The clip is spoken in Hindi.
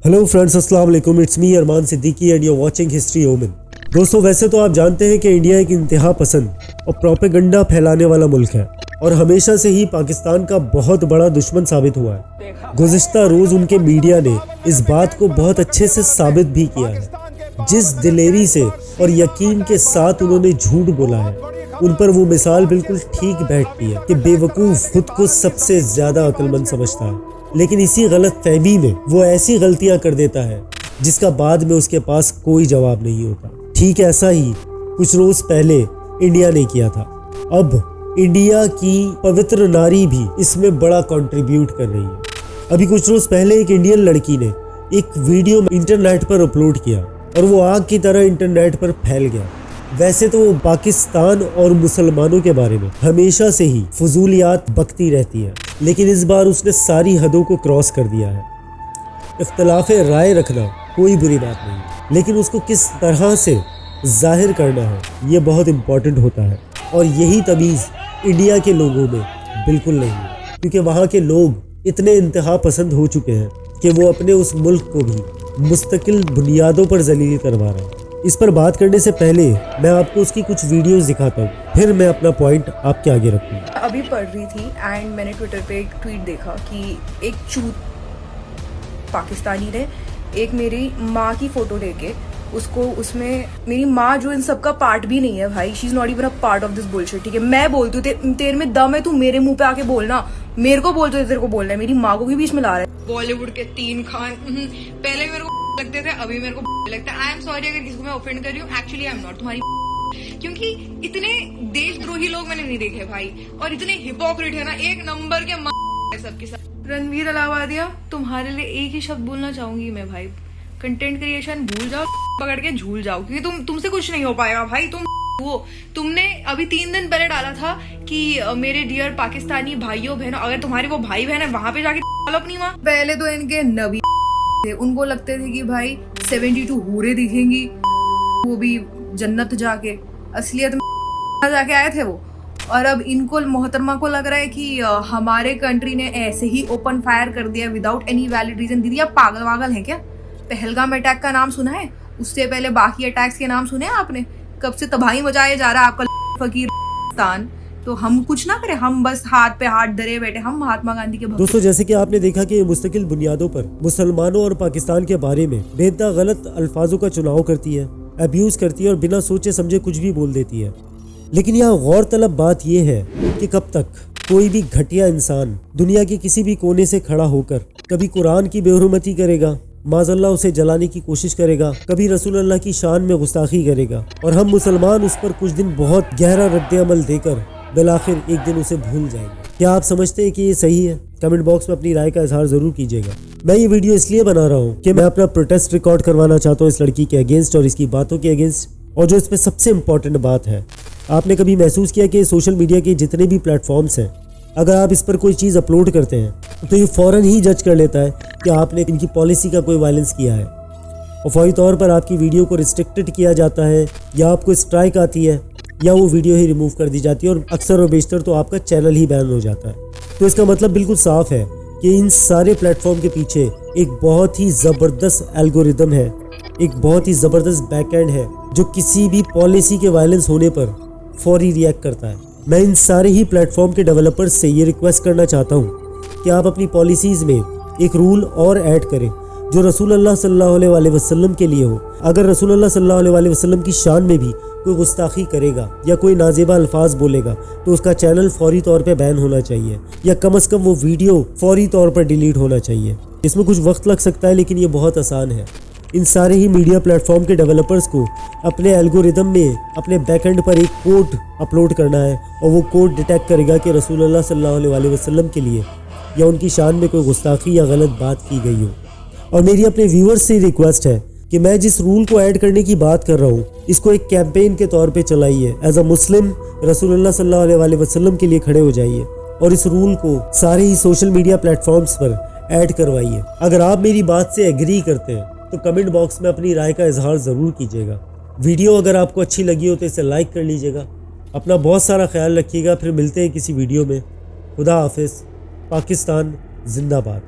हेलो फ्रेंड्स, अस्सलाम वालेकुम। It's me Arman Siddiqui and you are watching history Oman. दोस्तों, वैसे तो आप जानते हैं कि इंडिया एक इंतहा पसंद और प्रोपेगेंडा फैलाने वाला मुल्क है और हमेशा से ही पाकिस्तान का बहुत बड़ा दुश्मन साबित हुआ है। गुज़िश्ता रोज़ उनके मीडिया ने इस बात को बहुत अच्छे से साबित भी किया है। जिस दिलेरी से और यकीन के साथ उन्होंने झूठ बोला है, उन पर वो मिसाल बिल्कुल ठीक बैठती है कि बेवकूफ़ खुद को सबसे ज़्यादा अक्लमंद समझता है, लेकिन इसी गलत फहमी में वो ऐसी गलतियां कर देता है जिसका बाद में उसके पास कोई जवाब नहीं होता। ठीक ऐसा ही कुछ रोज पहले इंडिया ने किया था। अब इंडिया की पवित्र नारी भी इसमें बड़ा कंट्रीब्यूट कर रही है। अभी कुछ रोज पहले एक इंडियन लड़की ने एक वीडियो इंटरनेट पर अपलोड किया और वो आग की तरह इंटरनेट पर फैल गया। वैसे तो वो पाकिस्तान और मुसलमानों के बारे में हमेशा से ही फजूलियात बकती रहती है, लेकिन इस बार उसने सारी हदों को क्रॉस कर दिया है। इख्तलाफ राय रखना कोई बुरी बात नहीं, लेकिन उसको किस तरह से जाहिर करना है ये बहुत इम्पोर्टेंट होता है। और यही तमीज़ इंडिया के लोगों में बिल्कुल नहीं है, क्योंकि वहाँ के लोग इतने इंतहा पसंद हो चुके हैं कि वो अपने उस मुल्क को भी मुस्तकिल बुनियादों पर जलील करवा रहे हैं। इस पर बात करने से पहले मैं आपको उसकी कुछ वीडियोस दिखाता हूँ, फिर मैं अपना पॉइंट आपके आगे रखूँगा। अभी पढ़ रही थी एंड मैंने ट्विटर पे एक ट्वीट देखा कि एक चूत पाकिस्तानी ने एक मेरी माँ की फोटो लेके उसको उसमें मेरी माँ जो इन सबका पार्ट भी नहीं है भाई, she is not even a part of this bullshit. ठीक है, मैं बोलती हूँ तेरे में दम है, तू मेरे मुंह पे आके बोलना, मेरे को बोलते हो तेरे को बोलना है, मेरी माँ को भी बीच में ला रहा है। बॉलीवुड के 3 खान पहले मेरे को लगते थे, अभी मेरे को लगता है। आई एम सॉरी अगर किसी को मैं ऑफेंड कर रही हूँ, एक्चुअली आई एम नॉट तुम्हारी, क्योंकि इतने देशद्रोही लोग मैंने नहीं देखे भाई, और इतने हिपोक्रेट है ना, एक नंबर के सबके सब। रणवीर अलाहाबादिया, तुम्हारे लिए एक ही शब्द बोलना चाहूंगी मैं भाई, कंटेंट क्रिएशन भूल जाओ, पकड़ के झूल जाओ, क्योंकि तुमसे कुछ नहीं हो पाएगा भाई। तुमने अभी 3 दिन पहले डाला था कि मेरे डियर पाकिस्तानी भाइयों बहनों, अगर तुम्हारे वो भाई बहन है वहां पे जाके अपनी माँ। पहले तो इनके नबी थे, उनको लगते थे कि भाई 72 हूरे दिखेंगी, वो भी जन्नत जाके, असलियत में जाके आए थे वो। और अब इनको मोहतरमा को लग रहा है कि हमारे कंट्री ने ऐसे ही ओपन फायर कर दिया विदाउट एनी वैलिड रीजन। दीदी आप पागल वागल हैं क्या? पहलगाम अटैक का नाम सुना है? उससे पहले बाकी अटैक्स के नाम सुने हैं आपने? कब से तबाही मचाया जा रहा है आपका फकीर। तो हम कुछ ना करें, हम बस हाथ पे हाथ धरे बैठे, हम महात्मा गांधी के भक्त। दोस्तों, जैसे कि आपने देखा कि ये मुस्तकिल बुनियादों पर मुसलमानों और पाकिस्तान के बारे में बेहदा गलत अल्फाजों का चुनाव करती है, अब्यूज करती है और बिना सोचे समझे कुछ भी बोल देती है। लेकिन यहाँ गौर तलब बात यह है कि कब तक कोई भी घटिया इंसान दुनिया के किसी भी कोने से खड़ा होकर कभी कुरान की बेहुरमती करेगा, माज़अल्लाह उसे जलाने की कोशिश करेगा, कभी रसूल अल्लाह की शान में गुस्ताखी करेगा, और हम मुसलमान उस पर कुछ दिन बहुत गहरा रद्द-ए-अमल देकर बिलाखिर एक दिन उसे भूल जाएंगे। क्या आप समझते हैं कि ये सही है? कमेंट बॉक्स में अपनी राय का इजहार जरूर कीजिएगा। मैं ये वीडियो इसलिए बना रहा हूँ कि मैं अपना प्रोटेस्ट रिकॉर्ड करवाना चाहता हूँ इस लड़की के अगेंस्ट और इसकी बातों के अगेंस्ट। और जो इसमें सबसे इम्पोर्टेंट बात है, आपने कभी महसूस किया कि सोशल मीडिया के जितने भी प्लेटफॉर्म्स हैं, अगर आप इस पर कोई चीज़ अपलोड करते हैं तो ये फ़ौरन ही जज कर लेता है कि आपने इनकी पॉलिसी का कोई वायलेंस किया है, और फौरी तौर पर आपकी वीडियो को रिस्ट्रिक्टेड किया जाता है, या आपको स्ट्राइक आती है, या वो वीडियो ही रिमूव कर दी जाती है, और अक्सर और बेशतर तो आपका चैनल ही बैन हो जाता है। तो इसका मतलब बिल्कुल साफ है कि इन सारे प्लेटफॉर्म के पीछे एक बहुत ही ज़बरदस्त एल्गोरिदम है, एक बहुत ही ज़बरदस्त बैकएंड है जो किसी भी पॉलिसी के वायलेंस होने पर फौरी रिएक्ट करता है। मैं इन सारे ही प्लेटफॉर्म के डेवलपर्स से ये रिक्वेस्ट करना चाहता हूँ कि आप अपनी पॉलिसीज़ में एक रूल और ऐड करें जो रसूल अल्लाह सल्लल्लाहु अलैहि वसल्लम के लिए हो। अगर रसूल अल्लाह सल्लल्लाहु अलैहि वसल्लम की शान में भी कोई गुस्ताखी करेगा या कोई नाजेबा अल्फाज बोलेगा तो उसका चैनल फौरी तौर पे बैन होना चाहिए, या कम से कम वो वीडियो फौरी तौर पर डिलीट होना चाहिए। इसमें कुछ वक्त लग सकता है, लेकिन ये बहुत आसान है। इन सारे ही मीडिया प्लेटफॉर्म के डेवलपर्स को अपने एल्गोरिदम में अपने बैकएंड पर एक कोड अपलोड करना है, और वो कोड डिटेक्ट करेगा कि रसूल अल्लाह सल्लल्लाहु अलैहि वसल्लम के लिए या उनकी शान में कोई गुस्ताखी या गलत बात की गई हो। और मेरी अपने व्यूअर्स से रिक्वेस्ट है कि मैं जिस रूल को ऐड करने की बात कर रहा हूँ, इसको एक कैंपेन के तौर पे चलाइए। एज अ मुस्लिम रसूल अल्लाह सल्लल्लाहु अलैहि वसल्लम के लिए खड़े हो जाइए और इस रूल को सारे ही सोशल मीडिया प्लेटफॉर्म्स पर ऐड करवाइए। अगर आप मेरी बात से एग्री करते हैं तो कमेंट बॉक्स में अपनी राय का इजहार ज़रूर कीजिएगा। वीडियो अगर आपको अच्छी लगी हो तो इसे लाइक कर लीजिएगा। अपना बहुत सारा ख्याल रखिएगा। फिर मिलते हैं किसी वीडियो में। खुदा हाफिज़। पाकिस्तान जिंदाबाद।